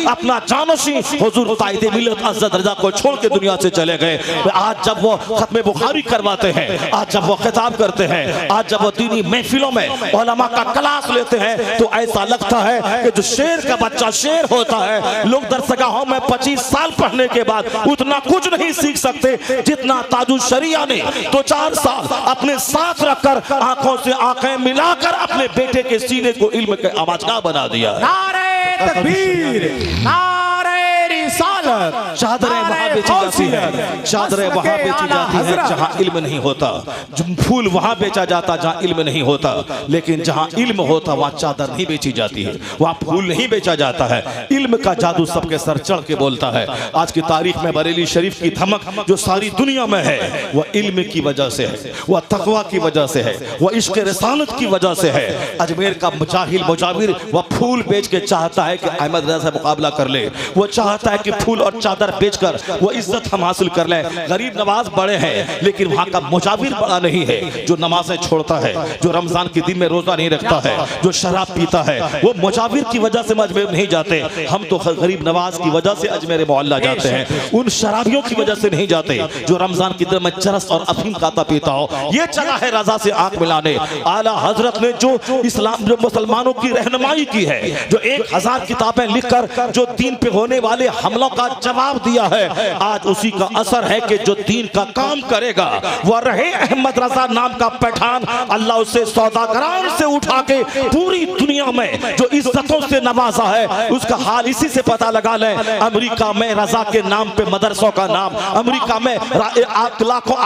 अपना जानशी हुजूर कायदे मिल्लत हज़रत रज़ा को छोड़ के दुनिया से चले गए। आज जब वो खत्म बुखारी करवाते हैं, आज जब वो खिताब करते हैं, आज जब वो दीनी महफिलों में उलमा का क्लास लेते हैं, तो ऐसा लगता है कि जो शेर का बच्चा शेर होता है, लोग दरसगाहों में 25 साल पढ़ने के बाद उतना कुछ नहीं सीख सकते जितना ताजुल शरिया ने 2-4 साल अपने साथ रखकर आंखों से आंखें मिलाकर अपने बेटे के सीने को इल्म के आवाज़गाह बना दिया। नारे तकबीर, नारे रिसालत। चादरें वहां बेची जाती है, चादरें वहां बेची जाती है जहां इल्म नहीं होता, फूल वहां बेचा जाता जहां इल्म नहीं होता, लेकिन जहां इल्म होता वहां चादर नहीं बेची जाती है, वहां फूल नहीं बेचा जाता है। इल्म का जादू सबके सर चढ़ के बोलता है। आज की तारीख में बरेली शरीफ की धमक जो सारी दुनिया में है, वह इल्म की वजह से है, वह तकवा की वजह से है, वह इश्क रिसालत की वजह से है। अजमेर का मुजाहिल मुजाविर वह फूल बेच के चाहता है कि अहमद रज़ा से मुकाबला कर ले, वो चाहता है कि फूल और चादर बेचकर वो इज्जत हम हासिल कर ले। गरीब नवाज बड़े हैं, लेकिन वहां का मुजाविर बड़ा नहीं है, जो नमाजें छोड़ता है, जो रमजान के दिन में रोजा नहीं रखता है, जो शराब पीता है, वो मुजाविर की वजह से अजमेर नहीं जाते। हम तो गरीब नवाज की वजह से अजमेर मोहल्ला जाते हैं, उन शराबियों की वजह से नहीं जाते जो रमजान के दिन में चरस और अफीम खाता पीता हो। ये चला है रजा से आंख मिलाने। आला हजरत ने जो इस्लाम जो मुसलमानों की रहनुमाई की है, जो 1000 किताबें लिखकर जो दीन पे होने वाले हमलों का जवाब दिया है, आज उसी का असर है कि जो दीन का काम करेगा वह रहे अहमद रजा नाम का पठान। अल्लाह उसे सौदागरान से उठा के पूरी दुनिया में जो इज्जतों से नवाजा है, उसका हाल इसी से पता लगा ले। अमेरिका में रजा के नाम पे मदरसों का नाम, अमेरिका में लाखों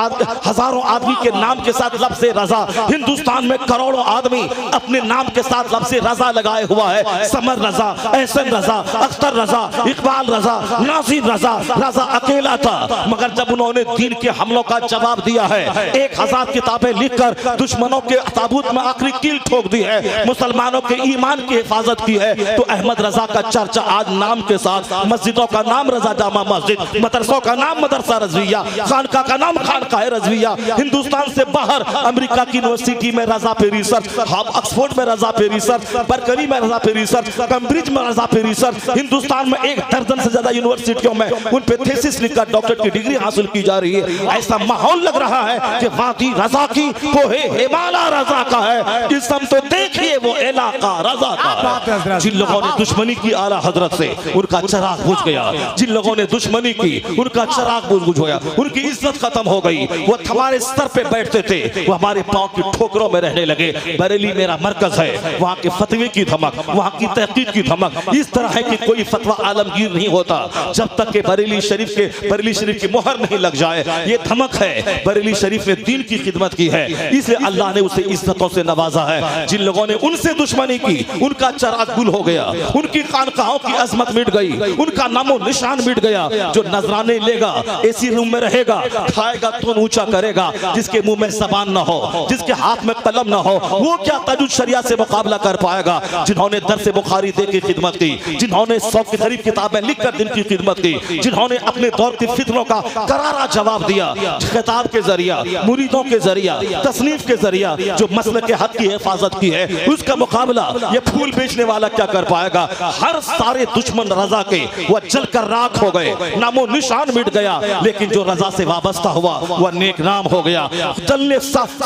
हजारों आदमी के नाम के साथ लफ्ज़ रजा, हिंदुस्तान में करोड़ों आदमी अपने नाम के साथ लफ्ज़ रजा लगाए हुआ है। समर रजा, एहसन रजा, अख्तर रजा, इकबाल रजा, नासिर रजा। रजा अकेला था, मगर जब उन्होंने दीन के हमलों का जवाब दिया है, 1000 किताबें लिखकर दुश्मनों के ताबूत में आखिरी कील ठोक दी है, मुसलमानों के ईमान की हिफाजत की है, तो अहमद रजा का चर्चा आज नाम के साथ, मस्जिदों का नाम रजा जामा मस्जिद, मदरसों का नाम मदरसा रजविया, खानका का नाम खानका रजविया। हिंदुस्तान से बाहर अमेरिका की यूनिवर्सिटी में रजा पे रिसर्च, ऑक्सफोर्ड में रजा पे रिसर्च, बर्कली में रजा पे रिसर्च, कैम्ब्रिज में रजा पे रिसर्च। हिंदुस्तान में 1 दर्जन से ज्यादा यूनिवर्सिटियों में उन पे थीसिस लिखकर डॉक्टरेट की डिग्री हासिल की जा रही है। ऐसा माहौल लग रहा है कि वादी रजा की कोहे हिमाला रजा का है। इसम तो देखिए वो इलाका रजा का। जिन लोगों ने दुश्मनी की आला हजरत से, उनका चिराग बुझ गया। जिन लोगों ने दुश्मनी की, उनका चिराग बुझ गया, उनकी इज्जत खत्म हो गई। वो हमारे स्तर पे बैठते थे, वो हमारे पांव की ठोकरों में रहने लगे। बरेली मेरा मरकज है, वहाँ के फतवे की धमक, वहाँ की तहकीक की धमक इस तरह है कि कोई फतवा आलमगीर नहीं होता जब तक कि बरेली शरीफ की मोहर नहीं लग जाए। ये धमक है, बरेली शरीफ ने दीन की खिदमत की है, इसलिए अल्लाह ने उसे इज्जतों से नवाजा है। जिन लोगों ने उनसे दुश्मनी की, उनका चिराग गुल हो गया, उनकी खानकाहों की अजमत मिट गई, उनका नामो निशान मिट गया। जो नजराने लेगा, एसी रूम में रहेगा, खाएगा तो ऊंचा करेगा, जिसके मुंह में ज़बान ना हो, जिसके हाथ में कलम ना हो, वो क्या ताजुल शरिया से मुकाबला कर पाएगा। जिन्होंने दर्स बुखारी दे की खिदमत की, जिन्होंने 100 के करीब किताबें लिखकर दिन की खिदमत की, जिन्होंने अपने दौर की फितनों का करारा जवाब दिया, खिताब के जरिया, मुरीदों के जरिया, तसनीफ के जरिया, जो मसले के हक की हिफाजत की है, उसका मुकाबला ये फूल बेचने वाला क्या कर पाएगा। हर सारे दुश्मन रजा के वह जलकर राख हो गए, नामो निशान मिट गया, लेकिन जो रजा से वाबस्ता हुआ वह नेक नाम हो गया। चलने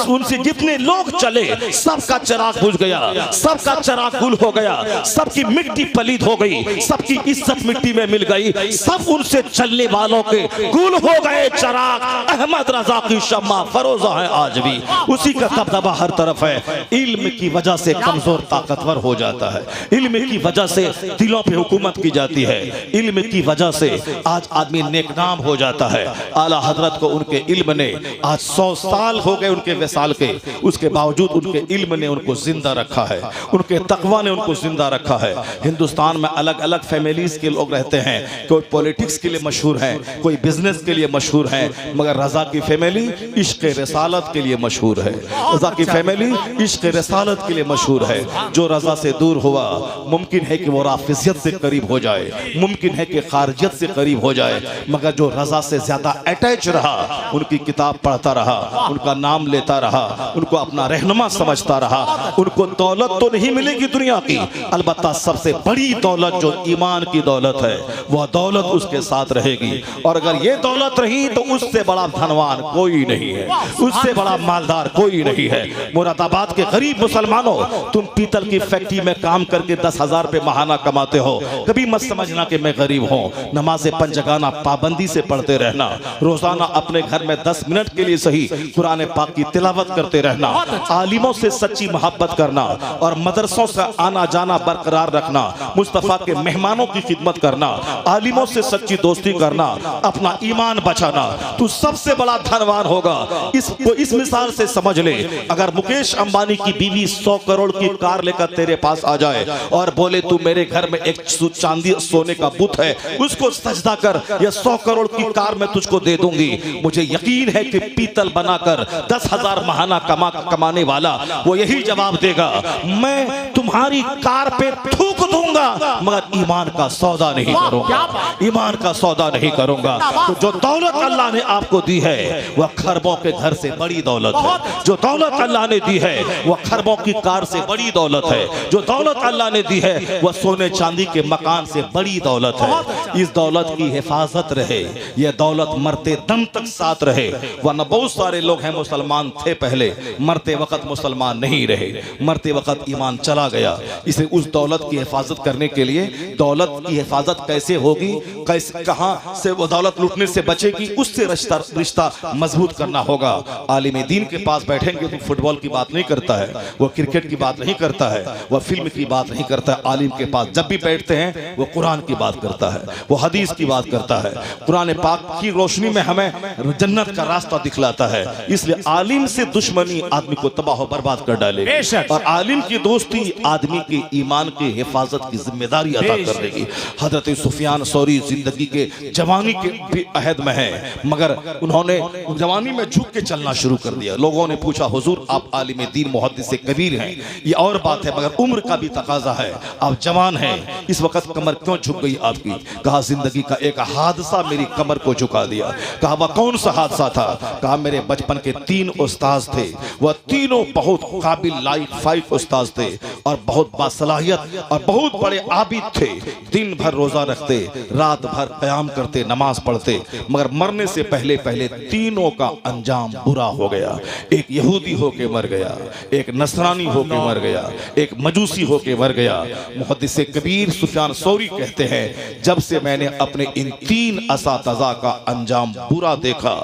उनसे जितने लोग चले सबका चिराग बुझ गया, सबका चिराग गुल हो गया, सबकी मिट्टी पलीद हो गई, सबकी इज्जत मिट्टी में मिल गई, सब उनसे चलने वालों के गुल हो गए चिराग। अहमद रजा की शम्मा फरोजा है आज भी, उसी का दबदबा हर तरफ है। इल्म की वजह से कमजोर ताकतवर हो जाता है, इल्म की वजह से दिलों पे हुकूमत की जाती है, इल्म की वजह से आज आदमी नेकनाम हो जाता है। आला हजरत को उनके इल्म ने आज 100 साल हो गए उनके विसाल के, उसके बावजूद उनके इल्म ने उनको जिंदा रखा है, उनके तकवा ने उनको जिंदा रखा है। हिंदुस्तान में अलग अलग फैमिलीज के लोग रहते हैं, कोई पॉलिटिक्स के लिए मशहूर है, कोई बिजनेस के लिए मशहूर है, मगर रजा की फैमिली इश्क रिसालत के लिए मशहूर है। रजा की फैमिली इश्क रिसालत के लिए मशहूर है। जो रजा से दूर हुआ मुमकिन है कि वो राफिजियत से करीब हो जाए, मुमकिन है कि खारजियत से करीब हो जाए, मगर जो रजा से ज्यादा अटैच रहा, उनकी किताब पढ़ता रहा, उनका नाम लेता रहा, उनको अपना रहनुमा समझता रहा, उनको दौलत तो नहीं मिलेगी दुनिया की, अलबत्ता सबसे बड़ी दौलत जो ईमान की दौलत है वह दौलत उसके साथ रहेगी। और अगर ये दौलत रही तो उससे बड़ा धनवान कोई नहीं है, उससे बड़ा मालदार कोई नहीं है। मुरादाबाद के गरीब मुसलमानों, तुम पीतल की फैक्ट्री में काम करके 10,000 रुपए महाना कमाते हो, कभी मत समझना कि मैं गरीब हूँ। नमाज़े पंजगाना पाबंदी से पढ़ते रहना, रोजाना अपने घर में 10 मिनट के लिए सही कुरान पाक की तिलावत करते रहना, आलिमों से सच्ची मोहब्बत करना और मदरसों से आना जाना बरकरार रखना, मुस्तफा के मेहमानों की खिदमत करना, आलिमों से सच्ची दोस्ती करना, अपना ईमान बचाना, तू सबसे बड़ा धनवान होगा। इस मिसाल से समझ ले, अगर मुकेश अंबानी की बीवी 100 करोड़ की कार लेकर तेरे पास आ जाए और बोले तू मेरे घर में एक चांदी सोने का बुत है, उसको सजदा कर, या 100 करोड़ की कार मैं तुझको दे दूंगी, मुझे यकीन है कि पीतल बनाकर 10,000 महाना कमाने वाला वो यही जवाब देगा, मैं तुम्हारी कार पे थूक दूंगा मगर ईमान का सौदा नहीं करूंगा, ईमान का सौदा नहीं करूंगा। तो जो दौलत अल्लाह ने आपको दी है वह खरबों के घर से बड़ी दौलत है। जो दौलत अल्लाह ने दी है वह खरबों की कार से बड़ी दौलत है। जो दौलत अल्लाह ने दी है वह सोने चांदी के मकान से बड़ी दौलत है। इस दौलत की हिफाजत रहे, यह दौलत मरते दम तक साथ रहे, वरना बहुत सारे लोग हैं मुसलमान थे पहले, मरते वक्त मुसलमान नहीं रहे, मरते वक्त ईमान चला गया। इसे उस दौलत की हिफाजत करने के लिए, दौलत की हिफाजत कैसे होगी, कैसे कहां से वो दौलत लूटने से बचेगी, उससे रिश्ता मजबूत करना होगा। आलिम दीन के पास बैठेंगे तो फुटबॉल की बात नहीं करता है, वह क्रिकेट की बात नहीं करता है, वह फिल्म की बात नहीं करता है। आलिम के पास जब भी बैठते हैं वो कुरान की बात करता है, वो हदीस की बात करता है, कुरान पाक की रोशनी में हमें जन्नत का रास्ता दिखलाता है। इसलिए आलिम से दुश्मनी आदमी को तबाह बर्बाद कर डालेगी और आलिम की दोस्ती आदमी के ईमान की हिफाजत की जिम्मेदारी अदा कर देगी। हजरत सुफियान सौरी जिंदगी के जवानी के भी अहद में है, मगर उन्होंने जवानी में झुक के चलना शुरू कर दिया। लोगों ने पूछा हुजूर आप आलिम दीन मुहद्दिस कबीर हैं, ये और बात है, मगर उम्र का भी तकाजा है, आप जवान हैं, इस वक्त कमर क्यों झुक गई आपकी? कहा जिंदगी का एक हादसा मेरी कमर को झुका दिया। कहा वह कौन सा हादसा था? कहा मेरे बचपन के 3 उस्ताद थे, वह तीनों बहुत काबिल लाइक फाइक उस्ताद थे और बहुत बासलाहियत और बहुत बड़े आबिद थे। दिन भर रोजा रखते, रात भर क़याम करते, नमाज पढ़ते, मगर मरने से पहले पहले तीनों का अंजाम बुरा हो गया। एक यहूदी होके मर गया, एक नसरानी होके मर गया, एक मजूसी होके मर गया। मुहद्दिस कबीर सुफियान सौरी कहते हैं जब से मैंने अपने इन 3 असातिज़ा का अंजाम बुरा देखा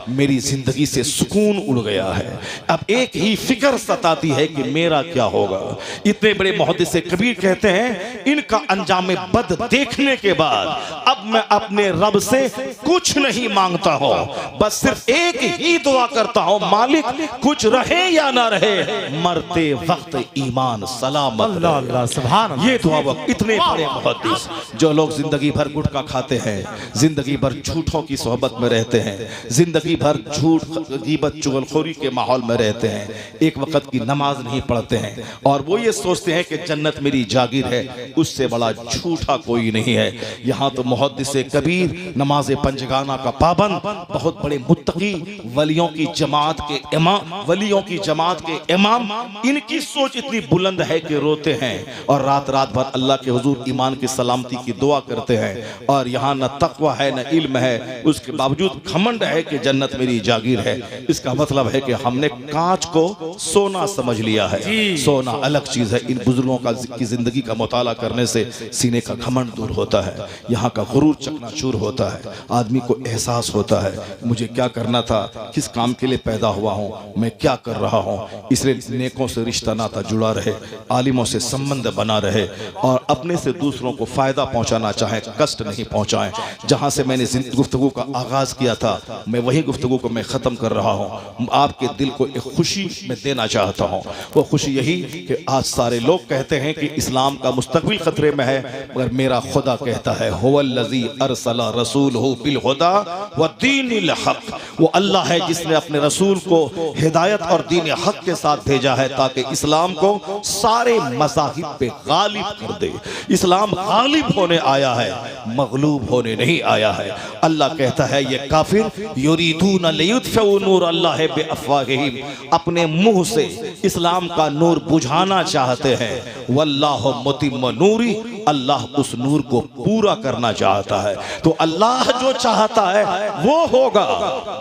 मेरी जिंदगी से सुकून उड़ गया है। अब एक ही फिक्र सताती है कि मेरा क्या होगा। इतने बड़े मुहद्दिस कबीर कहते हैं इनका अंजाम बद देखने के बाद अब मैं अपने रब से कुछ नहीं मांगता हूं, बस सिर्फ एक ही दुआ करता हूं, मालिक कुछ रहे या ना रहे मरते वक्त ईमान सलामत रहे। ये दुआ वक्त इतने बड़े मुहद्दिस जो लोग जिंदगी भर गुटखा खाते हैं, जिंदगी भर झूठों की सोहबत में रहते हैं, जिंदगी भर झूठ गीबत चुगलखोरी के माहौल में रहते हैं, एक वक्त की नमाज नहीं पढ़ते हैं और वो ये सोचते हैं कि जन्नत मेरी जागीर है, उससे बड़ा झूठा कोई नहीं है। यहाँ तो मुहद्दिस कबीर नमाज पंजगाना का पाबंद, बहुत बड़े मुत्तकी वलियों की जमात के इमाम, वलियों की जमात के इमाम, इनकी सोच इतनी बुलंद है कि रोते हैं और रात रात भर अल्लाह के हुजूर ईमान की सलामती की दुआ करते हैं। और यहाँ न तकवा है न इल्म है, उसके बावजूद घमंड है कि जन्नत मेरी जागीर है। इसका मतलब है कि हमने कांच को सोना समझ लिया है। सोना अलग चीज है। इन बुजुर्गों की जिंदगी का मुताला करने से सीने का घमंड दूर होता है, यहाँ का गुरूर चकनाचूर होता है, आदमी को एहसास होता है मुझे क्या करना था, किस काम के लिए पैदा हुआ हूँ, मैं क्या कर रहा हूँ। इसलिए नेकों से रिश्ता नाता जुड़ा रहे, आलिमों से संबंध बना रहे और अपने से दूसरों को फायदा पहुंचाना चाहे कष्ट नहीं पहुंचाएं। जहां से मैंने गुफ्तगू का आगाज किया था, मैं वही गुफ्तगू को मैं ख़त्म कर रहा हूं। आपके दिल को एक खुशी में देना चाहता हूं। वो खुशी यही कि आज सारे लोग कहते हैं कि इस्लाम का मुस्तकबिल खतरे में है, मगर मेरा खुदा कहता है हुवल्लज़ी अरसला रसूलहु बिल हुदा व दीनिल हक। वो अल्लाह है जिसने अपने रसूल को हिदायत और दीन हक के साथ भेजा है ताकि इस्लाम को सारे मज़ाहिब पे गालिब कर दे। इस्लाम गालिब होने आया है, मगलूब होने नहीं आया है। अल्लाह कहता है ये काफिर युरीदून लियुत्फिउ नूर अल्लाह बिअफ़वाहिहिम, अपने मुंह से इस्लाम का नूर बुझाना चाहते हैं। वल्लाहु मुतिम्मु नूरी, अल्लाह उस नूर को पूरा करना चाहता है। तो अल्लाह जो चाहता है वो होगा,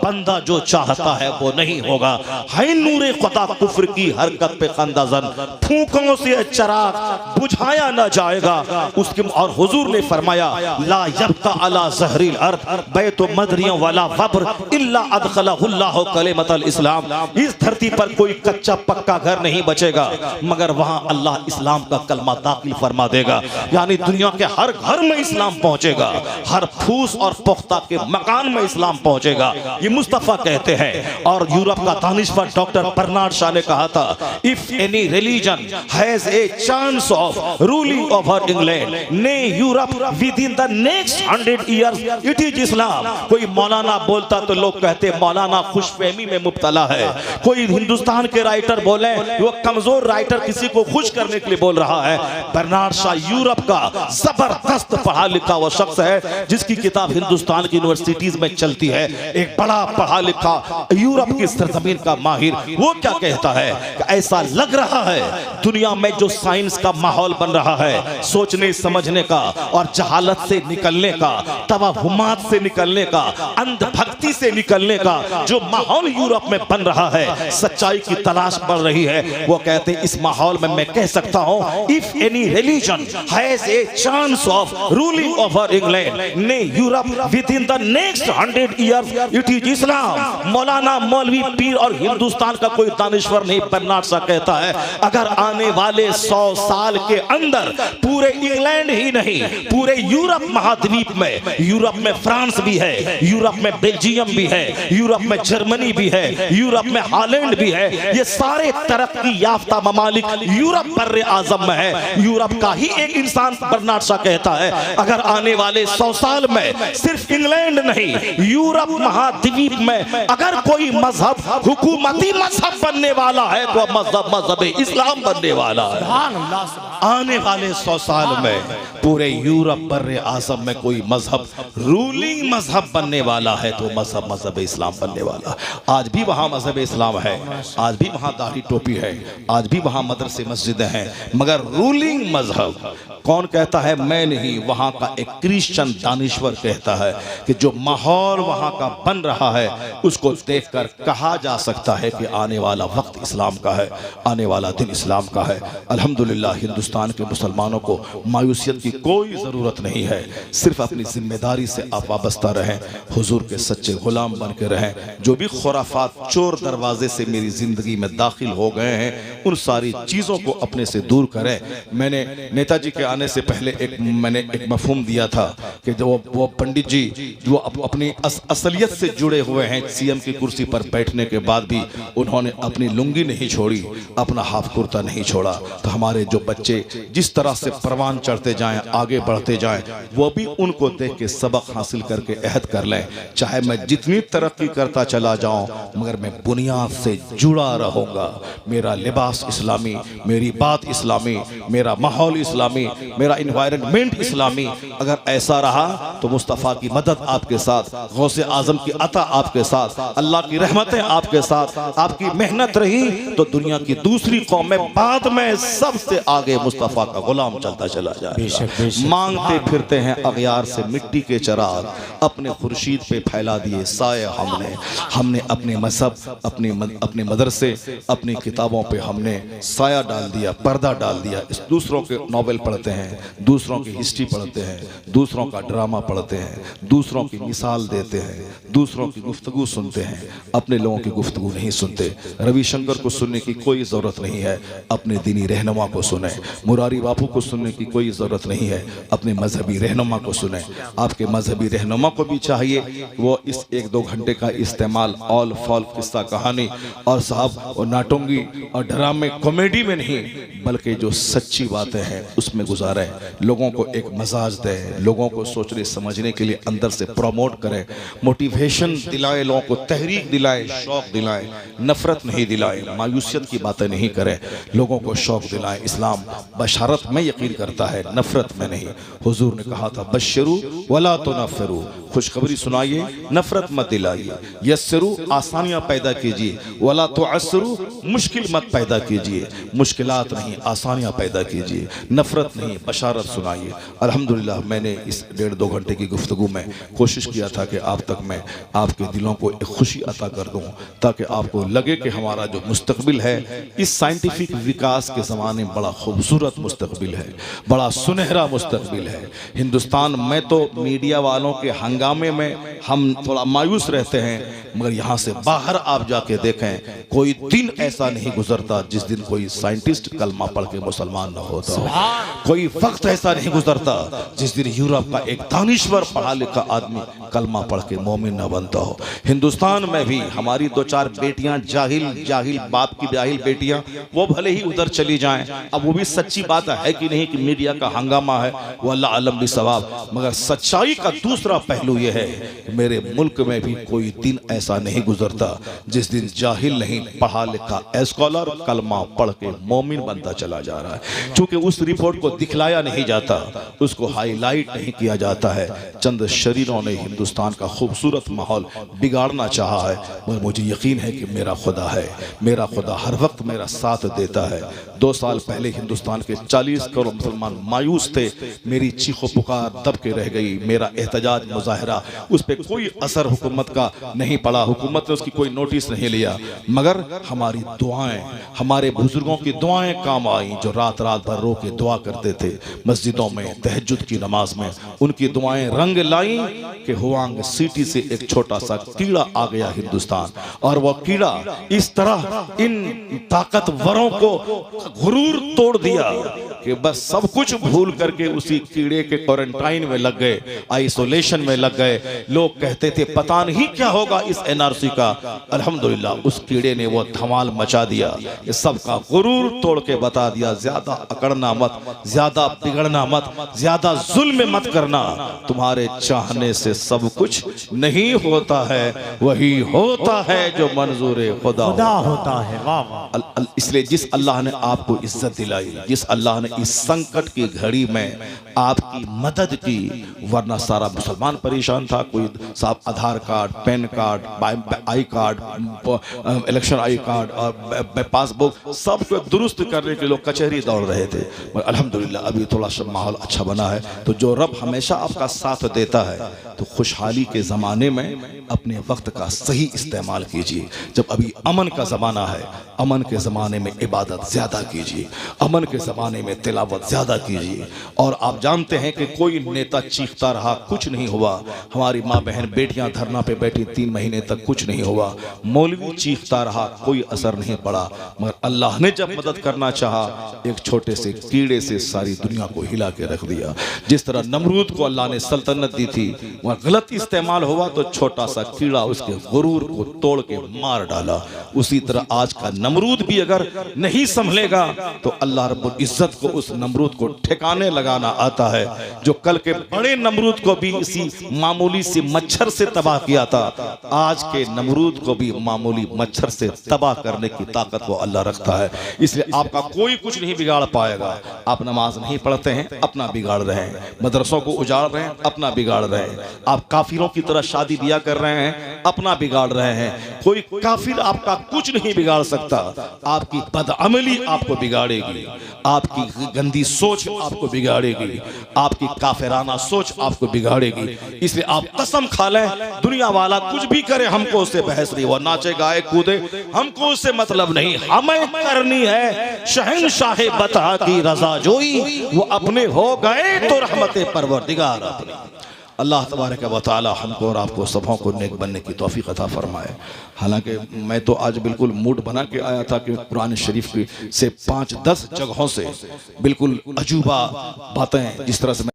बंदा जो चाहता है वो नहीं होगा। है नूरे खुदा कुफ्र की हरकत पे खंदाजन, फूकों से चिराग बुझाया ना जाएगा उसके। और हुजूर ने फरमाया ला यब्का अला ज़हरिल अर्द बैतु मदरिया वला वब्र इल्ला अदखलहुल्लाहु कलिमतल इस्लाम। इस धरती पर कोई कच्चा पक्का घर नहीं बचेगा मगर वहां अल्लाह इस्लाम का कलमा दाखिल फरमा देगा। यानी दुनिया के हर घर में इस्लाम पहुंचेगा, हर फूस और पुख्ता के मकान में इस्लाम पहुंचेगा। ये मुस्तफा कहते हैं। और यूरोप का दानिशवर डॉक्टर बर्नार्ड शॉ ने कहा था if any religion has a chance of ruling over England ने Europe within the next 100 years it is Islam. कोई मौलाना बोलता तो लोग कहते मौलाना खुशफहमी में मुब्तला है। कोई हिंदुस्तान के राइटर बोले वो कमजोर राइटर किसी को खुश करने के लिए बोल रहा है। बर्नार्ड शॉ यूरोप का जबरदस्त पढ़ा लिखा वो शख्स है जिसकी किताब हिंदुस्तान की यूनिवर्सिटीज में चलती है। एक बड़ा पढ़ा लिखा यूरोप की सरजमीन का माहिर, वो क्या कहता है कि ऐसा लग रहा है दुनिया में जो साइंस का माहौल बन रहा है, सोचने समझने का और जहालत से निकलने का, तवहुमात से निकलने का, अंधभक्ति से निकलने का जो माहौल यूरोप में बन रहा है, सच्चाई की तलाश बढ़ रही है। वो कहते हैं इस माहौल में मैं कह सकता हूं if any religion has a chance of ruling over England ने Europe within the next 100 years it is Islam. मौलाना मौलवी पीर और हिंदुस्तान का कोई दानिश्वर नहीं, बर्नार्ड शॉ कहता है अगर आने वाले 100 साल के अंदर पूरे इंग्लैंड ही नहीं पूरे यूरोप महाद्वीप में, यूरोप में फ्रांस भी है, यूरोप में बेल्जियम भी है, यूरोप में जर्मनी भी है, यूरोप में हॉलैंड भी है, ये सारे तरक्की याफ्ता ममालिक यूरोप बर्रे आजम में है। यूरोप का ही एक इंसान बर्नार्ड शॉ कहता है अगर आने वाले 100 साल में सिर्फ इंग्लैंड नहीं यूरोप महाद्वीप में अगर कोई मजहब हुकूमती मजहब बनने वाला है तो मजहब इस्लाम बनने वाला है। आने वाले 100 साल में पूरे यूरोप बर्रे आजम में कोई मजहब रूलिंग मजहब बनने वाला है तो मजहब इस्लाम बनने वाला। आज भी वहाँ मजहब इस्लाम है, आज भी वहाँ दाढ़ी टोपी है, आज भी वहाँ मदरसे मस्जिदें हैं, मगर रूलिंग मजहब कौन कहता है? मैं नहीं, वहाँ का एक क्रिश्चियन दानिश्वर कहता है कि जो माहौल वहाँ का बन रहा है उसको देखकर कहा जा सकता है कि आने वाला वक्त इस्लाम का है, आने वाला दिन इस्लाम का है। अल्हम्दुलिल्लाह हिंदुस्तान के मुसलमानों को मायूसियत की कोई ज़रूरत नहीं है, सिर्फ अपनी जिम्मेदारी से आप वाबस्ता रहें, हुजूर के सच्चे गुलाम बन के रहें। जो भी खुराफात चोर दरवाजे से मेरी ज़िंदगी में दाखिल हो गए हैं उन सारी चीज़ों को अपने से दूर करें। मैंने नेताजी के आने से पहले मैंने एक मफहूम दिया था कि जो वो पंडित जी जो अपनी असलियत से जुड़े हुए हैं, सीएम की कुर्सी पर बैठने के बाद भी उन्होंने अपनी लुंगी नहीं छोड़ी, अपना हाफ कुर्ता नहीं छोड़ा। तो हमारे जो बच्चे जिस तरह से परवान चढ़ते जाएं, आगे बढ़ते जाएं, वो भी उनको देख के सबक हासिल करके अहद कर लें। चाहे मैं जितनी तरक्की करता चला जाऊं मगर मैं बुनियाद से जुड़ा रहूंगा। मेरा लिबास इस्लामी, मेरी बात इस्लामी, मेरा माहौल इस्लामी, मेरा इन्वायरमेंट इस्लामी। अगर ऐसा रहा तो मुस्तफ़ा की मदद आपके साथ, गौसे आजम की अता आपके साथ, अल्लाह की रहमतें आपके साथ, आपकी मेहनत रही तो दुनिया की दूसरी कौमें बाद में सबसे आगे मुस्तफ़ा का गुलाम चलता चला जाए। मांगते फिरते हैं अगयार से मिट्टी के चराग, अपने खुर्शीद पे फैला दिए साए हमने अपने मजहब, अपने मदरसे, अपनी किताबों पे हमने साया डाल दिया, पर्दा डाल दिया। इस दूसरों के नॉवेल पढ़ते हैं, दूसरों की हिस्ट्री पढ़ते हैं, दूसरों का ड्रामा पढ़ते हैं, दूसरों की मिसाल देते हैं, दूसरों की गुफ्तगू सुनते हैं, अपने लोगों की गुफ्तगू नहीं सुनते। रविशंकर को सुनने की कोई ज़रूरत नहीं है, अपने दीनी रहनुमा को सुने। मुरारी बापू को सुनने की कोई ज़रूरत नहीं है, अपने मजहबी रहनुमा को सुने। आपके मजहबी रहनुमा को भी चाहिए वो इस 1-2 घंटे का इस्तेमाल ऑल फॉल किस्सा कहानी और साहब और नाटोंगी और ड्रामे कॉमेडी में नहीं, बल्कि जो सच्ची बातें हैं उसमें गुजारें, लोगों को एक मजाज दें, लोगों को सोचने समझने के लिए अंदर से प्रमोट करें, मोटिवेशन दिलाएं, लोगों को तहरीक दिलाएं, शौक दिलाएं, नफरत नहीं दिलाएं, मायूसियत की बातें नहीं करें, लोगों को शौक दिलाएं। इस्लाम बशारत में यकीन करता है, नफरत में नहीं। हुजूर ने कहा था बशरू वला तुनफ्फिरू, खुशखबरी सुनाइए, नफरत मत दिलाइए। यस्सरू, आसानियां पैदा कीजिए, वला तुअस्सरू, मुश्किल मत पैदा कीजिए, मुश्किलात नहीं आसानियां पैदा कीजिए, नफरत नहीं बशारत सुनाइए। अल्हम्दुलिल्लाह मैंने इस 1.5-2 घंटे की गुफ्तगू में कोशिश किया था कि आप तक मैं आपके दिलों को एक खुशी अता कर दूं, ताकि आपको लगे कि हमारा जो मुस्तकबिल है इस साइंटिफिक विकास के ज़माने में बड़ा खूबसूरत मुस्तकबिल है, बड़ा सुनहरा मुस्तकबिल है। हिंदुस्तान में तो मीडिया वालों के हंगामे में हम थोड़ा मायूस रहते हैं, मगर यहाँ से बाहर आप जाके देखें, कोई दिन ऐसा नहीं गुजरता जिस दिन कोई साइंटिस्ट कलमा पढ़ के मुसलमान न होता हो, कोई वक्त ऐसा नहीं गुजरता जिस दिन यूरोप का एक दानिश्वर पढ़ा लिखा आदमी कलमा पढ़ के मोमिन न बनता हो। हिंदुस्तान में भी हमारी 2-4 बेटियां जाहिल बाप की जाहिल बेटियां, वो भले ही उधर चली जाएं, अब वो भी सच्ची बात है कि नहीं कि मीडिया का हंगामा है, वो अल्लाह आलम भी सवाब, मगर सच्चाई का दूसरा पहलू यह है कि मेरे मुल्क में भी कोई दिन ऐसा नहीं गुजरता जिस दिन जाहिल नहीं पढ़ा लिखा स्कॉलर कलमा पढ़ के मोमिन बनता चला जा रहा है। क्योंकि उस रिपोर्ट को दिखलाया नहीं जाता, उसको हाईलाइट नहीं किया जाता है। चंद शरीरों ने हिंदुस्तान का खूबसूरत माहौल बिगाड़ना चाहा है, मगर मुझे यकीन है कि मेरा खुदा है, मेरा खुदा हर वक्त मेरा साथ देता है। 2 साल पहले हिंदुस्तान के 40 करोड़ मुसलमान मायूस थे, मेरी चीखो पुकार दब के रह गई, मेरा एहतजाज मुजाहरा उस पर कोई असर हुकूमत का नहीं पड़ा, हुकूमत ने उसकी कोई नोटिस नहीं लिया, मगर हमारी दुआएं, हमारे बुजुर्गों की दुआएं काम आई, जो रात भर रो के दुआ करते थे मस्जिदों में तहज्जुद की नमाज में, उनकी दुआएं रंग लाई कि हुआंग सिटी से एक छोटा सा कीड़ा आ गया हिंदुस्तान, और वह कीड़ा इस तरह इन ताकतवरों को गुरूर तोड़ दिया कि बस सब कुछ भूल करके उसी कीड़े के क्वारंटाइन में लग गए, आइसोलेशन में लग गए। लोग कहते थे पता नहीं क्या होगा इस एनआरसी का, अल्हम्दुलिल्लाह उस कीड़े ने वो धमाल मचा दिया, ये सबका गुरूर तोड़ के बता दिया, ज्यादा अकड़ना मत, ज्यादा बिगड़ना मत, ज्यादा जुल्म मत करना, तुम्हारे चाहने से सब कुछ नहीं होता है, वही होता है जो मंजूर खुदा होता है। इसलिए जिस अल्लाह ने आपको इज्जत दिलाई, जिस अल्लाह ने इस संकट की घड़ी में आपकी मदद की, वरना सारा मुसलमान परेशान था। कोई साहब Aadhaar card, PAN card, I card, election I card और पासबुक सब को दुरुस्त करने के लोग कचहरी दौड़ रहे थे, मगर अल्हम्दुलिल्लाह अभी थोड़ा सा माहौल अच्छा बना है। तो जो रब हमेशा आपका साथ देता है, तो खुशहाली के ज़माने में अपने वक्त का सही इस्तेमाल कीजिए। जब अभी अमन का ज़माना है, अमन के ज़माने में इबादत ज़्यादा कीजिए, अमन के ज़माने में तिलावत ज़्यादा कीजिए। और आप जानते हैं कि कोई नेता चीखता रहा, कुछ नहीं हुआ, हमारी माँ बहन बेटियां धरना पे बैठी 3 महीने तक, कुछ नहीं हुआ, मौलवी चीखता रहा, कोई असर नहीं पड़ा, मगर अल्लाह ने जब मदद करना चाहा, एक छोटे से कीड़े से सारी दुनिया को हिला के रख दिया। जिस तरह नमरूद को अल्लाह ने सल्तनत दी थी, वह गलत इस्तेमाल हुआ तो छोटा सा कीड़ा उसके गुरूर को तोड़ के मार डाला। उसी तरह आज का नमरूद भी अगर नहीं संभलेगा तो अल्लाह रब्बुल इज्जत को उस नमरूद को ठिकाने लगाना आता है, जो कल के बड़े नमरूद को भी इसी मामूली से मच्छर से तबाह किया था, आज के नमरूद को भी मामूली मच्छर से तबाह करने की ताकत वो अल्लाह रखता है। इसलिए आपका कोई कुछ नहीं बिगाड़ पाएगा। आप नमाज नहीं पढ़ते हैं, अपना बिगाड़ रहे हैं, मदरसों को उजाड़ रहे हैं, अपना बिगाड़ रहे हैं, आप काफिरों की तरह शादी ब्याह कर रहे हैं, अपना बिगाड़ रहे हैं। कोई काफिर आपका कुछ नहीं बिगाड़ सकता, आपकी बदअमली आपको बिगाड़ेगी, आपकी गंदी सोच आपको बिगाड़ेगी, आपकी काफिराना सोच आपको बिगाड़ेगी। इसलिए आप कसम खा लें, दुनिया वाला कुछ भी करे, हमको उससे बहस नहीं, वो नाचे गाए कूदे, हमको उससे मतलब नहीं, हमें करनी है शहंशाह बता की रजा जोई, वो अपने हो गए तो रहमते परवरदिगार अपनी। अल्लाह तबारक व तआला हमको और आपको सबों को नेक बनने की तौफीक अता फरमाए। हालांकि मैं तो आज बिल्कुल मूड बना के आया था कि कुरान शरीफ की से 5-10 जगहों से बिल्कुल अजूबा बातें जिस तरह से